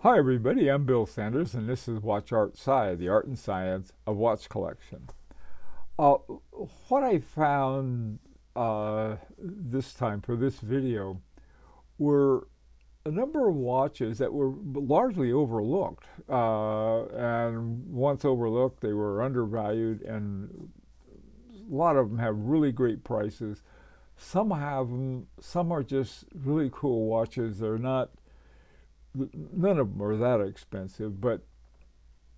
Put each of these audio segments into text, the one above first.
Hi everybody, I'm Bill Sanders and this is Watch Art Sci, the art and science of watch collection. Uh, what I found this time for this video were a number of watches that were largely overlooked. And once overlooked, they were undervalued, and a lot of them have really great prices. Some have them, some are just really cool watches. They're not, none of them are that expensive, but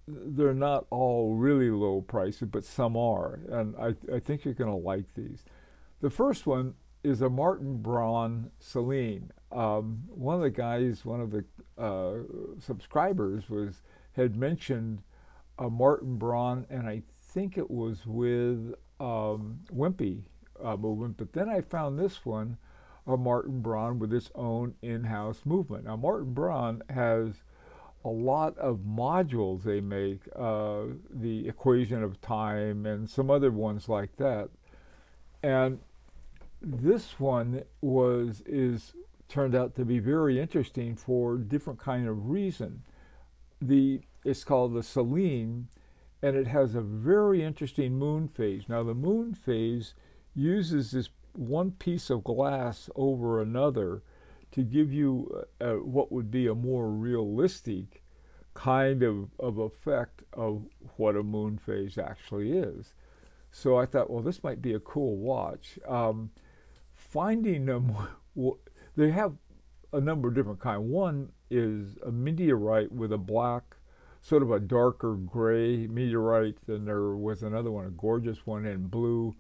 they're not all really low prices, but some are. And I think you're going to like these. The first one is a Martin Braun Celine. One of the guys, one of the subscribers had mentioned a Martin Braun, and I think it was with Wimpy movement. But then I found this one, a Martin Braun with its own in-house movement. Now, Martin Braun has a lot of modules they make, the equation of time and some other ones like that. And this one is turned out to be very interesting for different kind of reason. It's called the Celine, and it has a very interesting moon phase. Now the moon phase uses this one piece of glass over another to give you what would be a more realistic kind of effect of what a moon phase actually is. So I thought, well, this might be a cool watch. Finding them, they have a number of different kinds. One is a meteorite with a black, sort of a darker gray meteorite. Then there was another one, a gorgeous one in blue.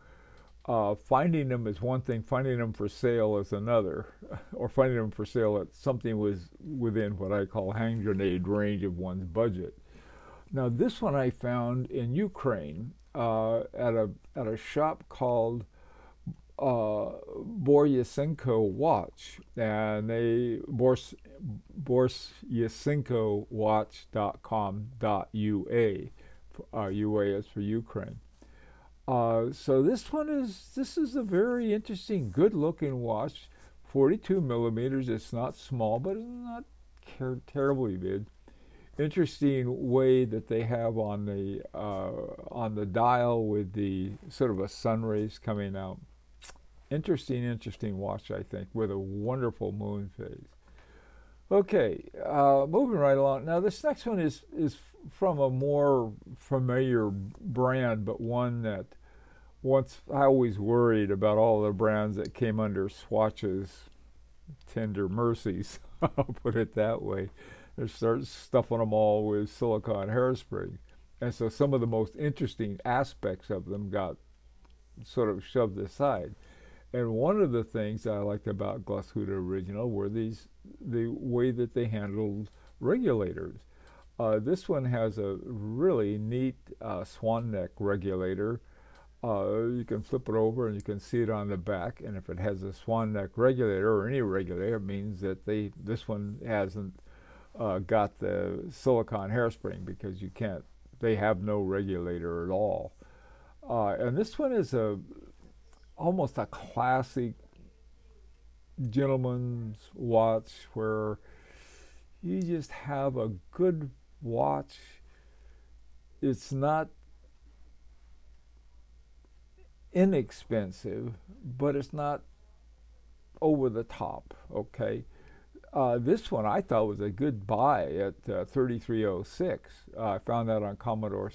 Finding them is one thing, finding them for sale is another, or finding them for sale at something was within what I call hand grenade range of one's budget. Now this one I found in Ukraine at a shop called Boryasenko Watch, and they boryasenkowatch.com.ua. UA is for Ukraine. So this is a very interesting, good-looking watch, 42 millimeters. It's not small, but it's not terribly big. Interesting way that they have on the dial with the sort of a sun rays coming out. Interesting watch, I think, with a wonderful moon phase. Okay, moving right along. Now this next one is from a more familiar brand, but one that once I always worried about all the brands that came under Swatch's tender mercies. I'll put it that way. They start stuffing them all with silicone hairspray, and so some of the most interesting aspects of them got sort of shoved aside. And one of the things that I liked about Glashütte Original were the way that they handled regulators. This one has a really neat swan neck regulator. You can flip it over and you can see it on the back. And if it has a swan neck regulator or any regulator, it means that this one hasn't got the silicone hairspring, because you can't. They have no regulator at all. And this one is almost a classic gentleman's watch where you just have a good watch. It's not inexpensive, but it's not over the top, okay? This one I thought was a good buy at 3306. I found that on Commodore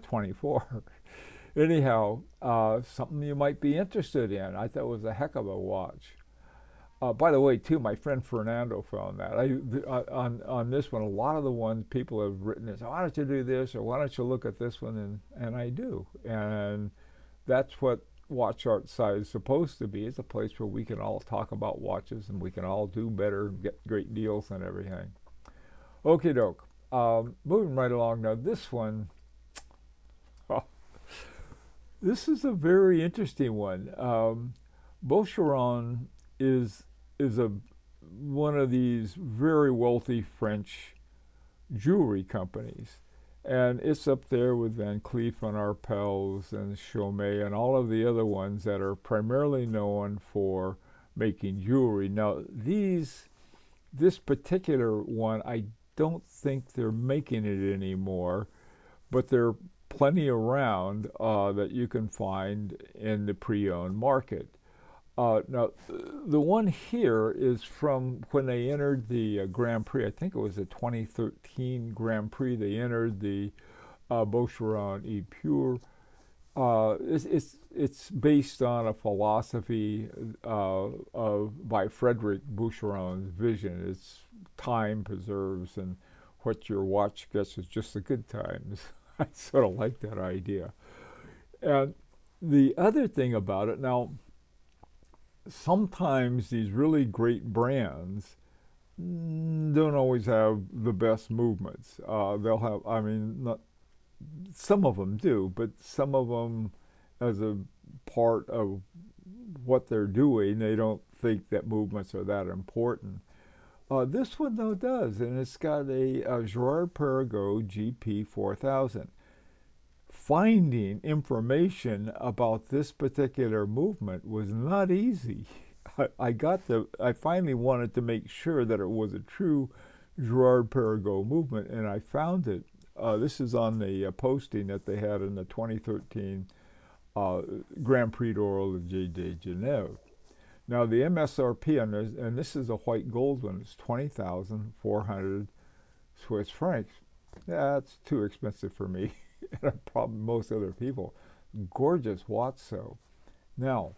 24. Anyhow, something you might be interested in. I thought it was a heck of a watch. By the way, too, my friend Fernando found that. On this one, a lot of the ones people have written is, why don't you do this, or why don't you look at this one, and I do. And that's what Watch Art Sci is supposed to be. It's a place where we can all talk about watches, and we can all do better and get great deals and everything. Okie doke. Moving right along now, this one, this is a very interesting one. Boucheron is one of these very wealthy French jewelry companies, and it's up there with Van Cleef and Arpels and Chaumet and all of the other ones that are primarily known for making jewelry. Now this particular one I don't think they're making it anymore, but there are plenty around that you can find in the pre-owned market. Now, the one here is from when they entered the Grand Prix. I think it was the 2013 Grand Prix. They entered the Boucheron E Pure. It's based on a philosophy by Frederick Boucheron's vision. It's time preserves, and what your watch gets is just the good times. I sort of like that idea. And the other thing about it, now, sometimes these really great brands don't always have the best movements. They'll have, I mean, not, some of them do, but some of them, as a part of what they're doing, they don't think that movements are that important. This one, though, does, and it's got a Girard-Perregaux GP 4000. Finding information about this particular movement was not easy. I finally wanted to make sure that it was a true Girard-Perregaux movement, and I found it. This is on the posting that they had in the 2013 Grand Prix d'Horlogerie de Genève. Now, the MSRP on this, and this is a white gold one, is 20,400 Swiss francs. That's too expensive for me, and probably most other people. Gorgeous watch, though. Now,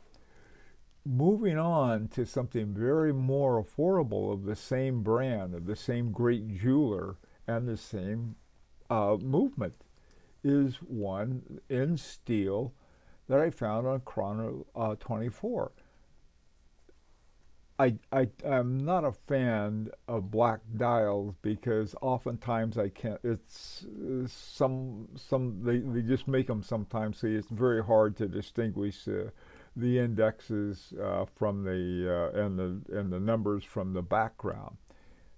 moving on to something very more affordable of the same brand, of the same great jeweler, and the same movement, is one in steel that I found on Chrono 24. I'm not a fan of black dials because oftentimes I can't. It's they just make them sometimes, so it's very hard to distinguish the indexes from the and the numbers from the background.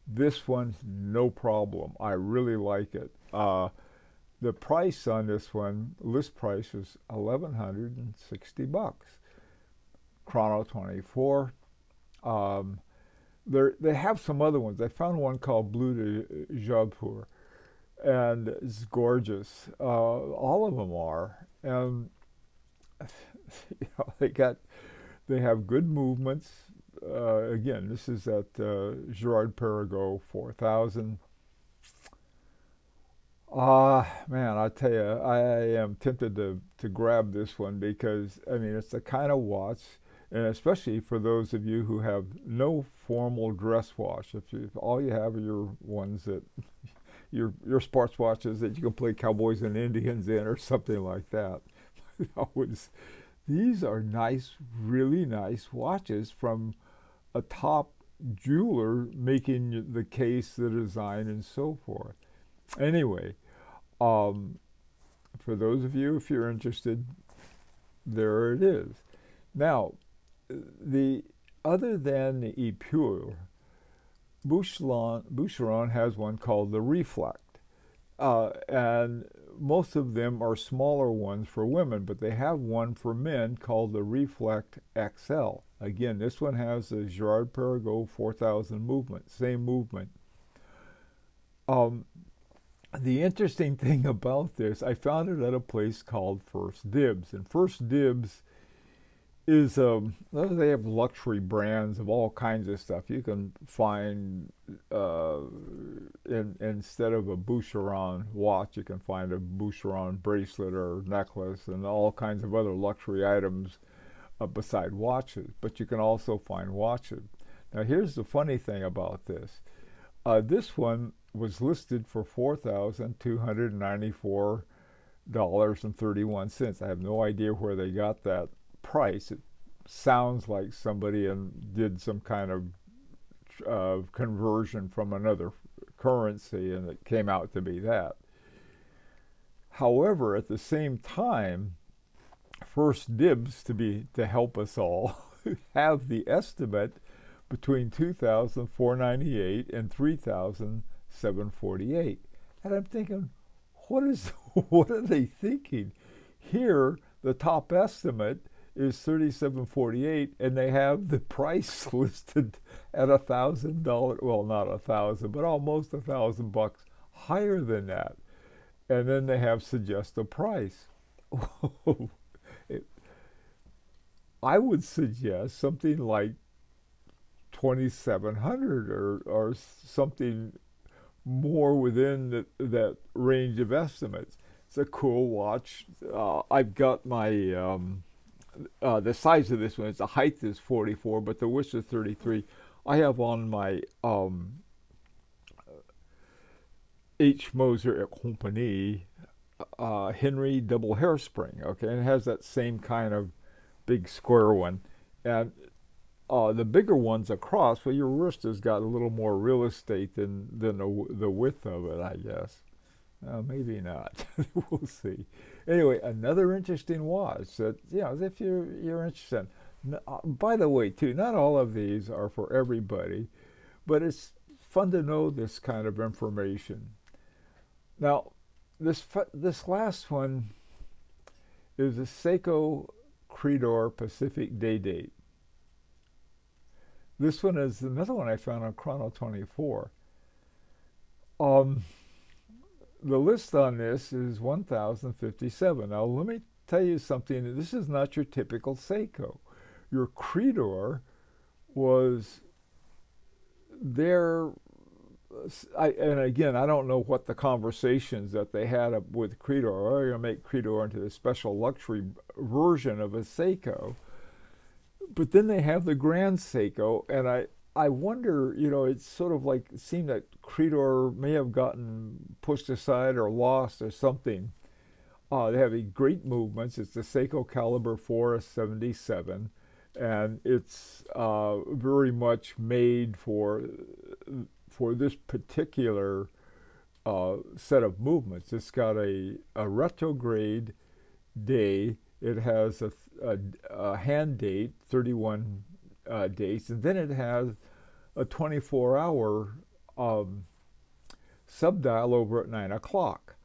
This one's no problem. I really like it. The price on this one, list price, is $1,160. Chrono 24. They have some other ones. I found one called Bleu de Jaipur, and it's gorgeous. All of them are, and you know, they have good movements. Again, this is at Girard-Perregaux 4000. Man, I tell you, I am tempted to grab this one because, I mean, it's the kind of watch, and especially for those of you who have no formal dress watch. If all you have are your ones that, your sports watches that you can play cowboys and Indians in or something like that. These are nice, really nice watches from a top jeweler making the case, the design, and so forth. Anyway, for those of you, if you're interested, there it is. Now, other than the E Pure, Boucheron has one called the Reflect, and most of them are smaller ones for women, but they have one for men called the Reflect XL. Again, this one has a Girard-Perregaux 4000 movement, same movement. The interesting thing about this, I found it at a place called First Dibs, and First Dibs is they have luxury brands of all kinds of stuff. You can find instead of a Boucheron watch, you can find a Boucheron bracelet or necklace and all kinds of other luxury items beside watches. But you can also find watches. Now, here's the funny thing about this. This one was listed for $4,294.31. I have no idea where they got that price. It sounds like somebody did some kind of conversion from another currency, and it came out to be that. However, at the same time, First Dibs, to help us all, have the estimate between $2,498 and $3,748, and I'm thinking, what are they thinking? Here, the top estimate is $37.48, and they have the price listed at $1,000. Well, not 1,000, but almost $1,000 higher than that. And then they have suggest a price. It, I would suggest something like 2,700 or something more within that range of estimates. It's a cool watch. I've got my the size of this one. The height is 44, but the width is 33. I have on my H. Moser et Compagnie Henry double hairspring. Okay, and it has that same kind of big square one, and the bigger ones across. Well, your wrist has got a little more real estate than the width of it, I guess. Maybe not. We'll see. Anyway, another interesting watch that, if you're interested. By the way, too, not all of these are for everybody, but it's fun to know this kind of information. Now, this last one is a Seiko Creedor Pacific Day Date. This one is another one I found on Chrono 24. The list on this is 1,057. Now, let me tell you something. This is not your typical Seiko. Your Creedor was there. And again, I don't know what the conversations that they had with Creedor. Oh, you're going to make Creedor into a special luxury version of a Seiko. But then they have the Grand Seiko, and I wonder, it's sort of like it seemed that Creedor may have gotten pushed aside or lost or something. They have great movements. It's the Seiko Caliber 4S77, and it's very much made for this particular set of movements. It's got a retrograde day. It has a hand date, 31 dates, and then it has a 24-hour subdial over at 9 o'clock.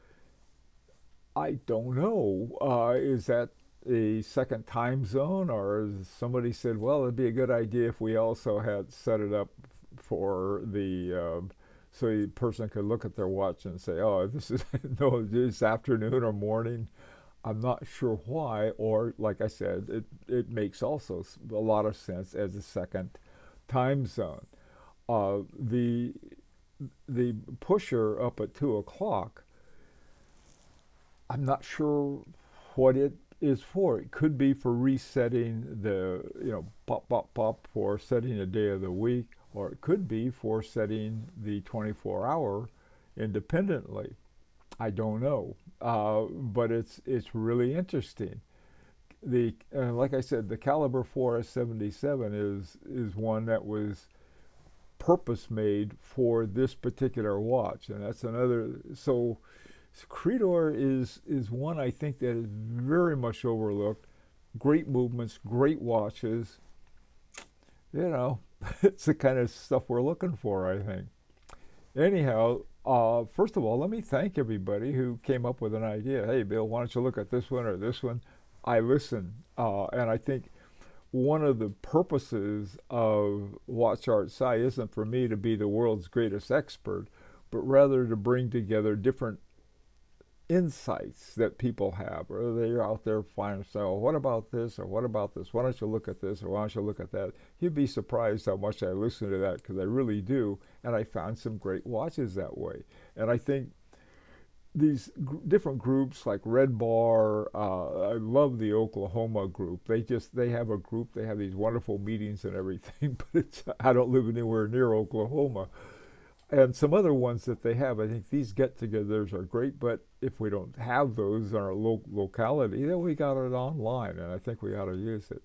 I don't know. Is that a second time zone, or somebody said, well, it'd be a good idea if we also had set it up for the so the person could look at their watch and say, oh, this is no, this afternoon or morning. I'm not sure why, or like I said, it makes also a lot of sense as a second time zone. The pusher up at 2 o'clock, I'm not sure what it is for. It could be for resetting the, pop, pop, pop for setting a day of the week, or it could be for setting the 24-hour independently. I don't know, but it's really interesting. Like I said, the Caliber 4S77 is one that was purpose made for this particular watch, and that's another. So Creedor is one I think that is very much overlooked. Great movements, great watches. It's the kind of stuff we're looking for, I think. Anyhow, first of all, let me thank everybody who came up with an idea. Hey, Bill, why don't you look at this one or this one? I listen, and I think one of the purposes of Watch Art Sci isn't for me to be the world's greatest expert, but rather to bring together different insights that people have, or they're out there finding, so what about this, or what about this? Why don't you look at this, or why don't you look at that? You'd be surprised how much I listen to that, because I really do, and I found some great watches that way. And I think these different groups like Red Bar, I love the Oklahoma group. They have a group, they have these wonderful meetings and everything, but I don't live anywhere near Oklahoma. And some other ones that they have, I think these get-togethers are great, but if we don't have those in our locality, then we got it online, and I think we ought to use it.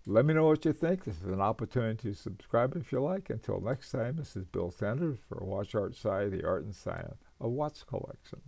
Let me know what you think. This is an opportunity to subscribe if you like. Until next time, this is Bill Sanders for Watch Art Sci, the art and science of watch collection.